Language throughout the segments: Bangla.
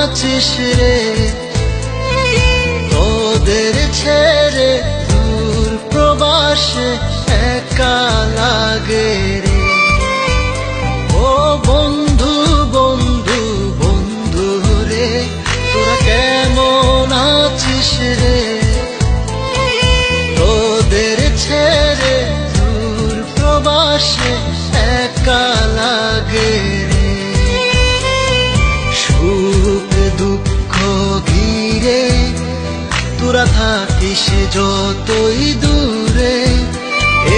আছিস রে, তোদের ছেড়ে দূর প্রবাসে একা লাগে রে। ও বন্ধু বন্ধু বন্ধু রে, তোরা কেমন আছিস রে, তোদের ছেড়ে দূর প্রবাসে একা লাগে রে। সুখ দুঃখ ঘিরে তোরা থাকিস যতই দূরে,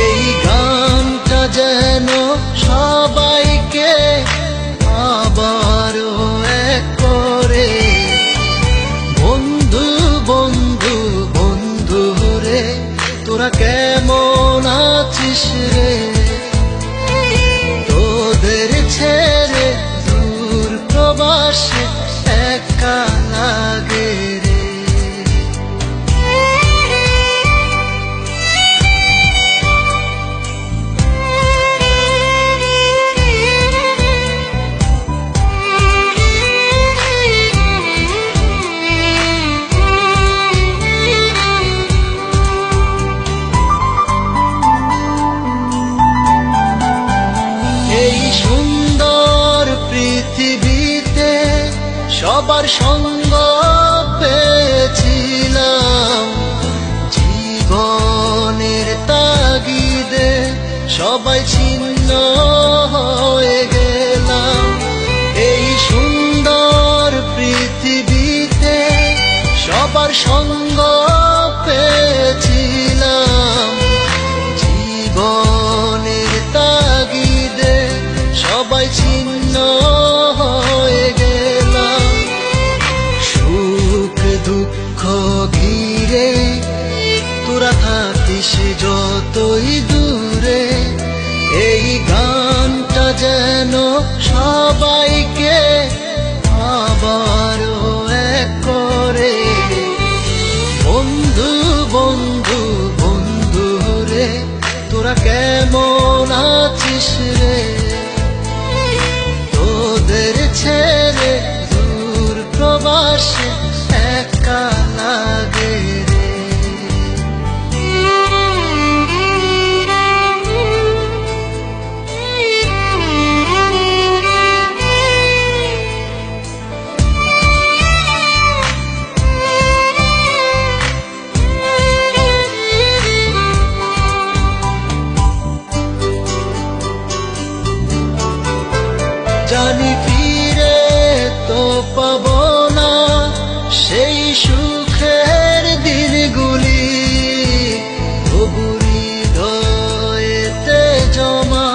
এই গানটা যেন সবাইকে আবারও এক করে। বন্ধু বন্ধু বন্ধু রে, তোরা কেমন আছিস রে, তোদের ছেড়ে দূর প্রবাসে একা লাগে রে। এই সুন্দর পৃথিবীতে সবার সঙ্গ পেয়েছিলাম, জীবনের তাগিদে সবাই ছিন্ন হয়ে গেলাম। এই সুন্দর পৃথিবীতে সবার সঙ্গ পেয়েছিলাম, জীবনের তাগিদে সবাই ছিন্ন হয়ে গেলাম। সুখ দুঃখ ঘিরে তোরা থাকিস যতই দূরে, এই গানটা যেন সবাইকে আবারও এক করে। বন্ধু বন্ধু বন্ধু রে, তোরা কেমন আছিস রে, তোদের ছেড়ে দূর প্রবাসে একা লাগে রে। জানি ফিরে তো পাবো না সেই সুখের দিনগুলি, তবু হৃদয়েতে জমা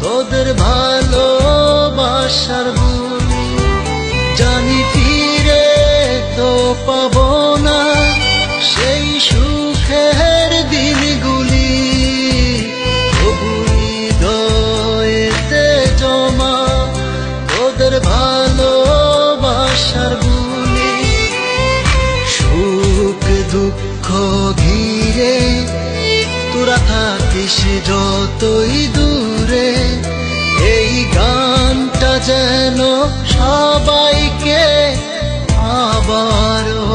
তোদের ভালোবাসার বুলি। জানি ফিরে তো পাবো না সেই সুখের দিনগুলি, তবু হৃদয়েতে জমা তোদের ভালোবাসার বুলি। সুখ দুঃখ ঘিরে তোরা থাকিস যতই দূরে, এই গানটা যেন সবাইকে আবারও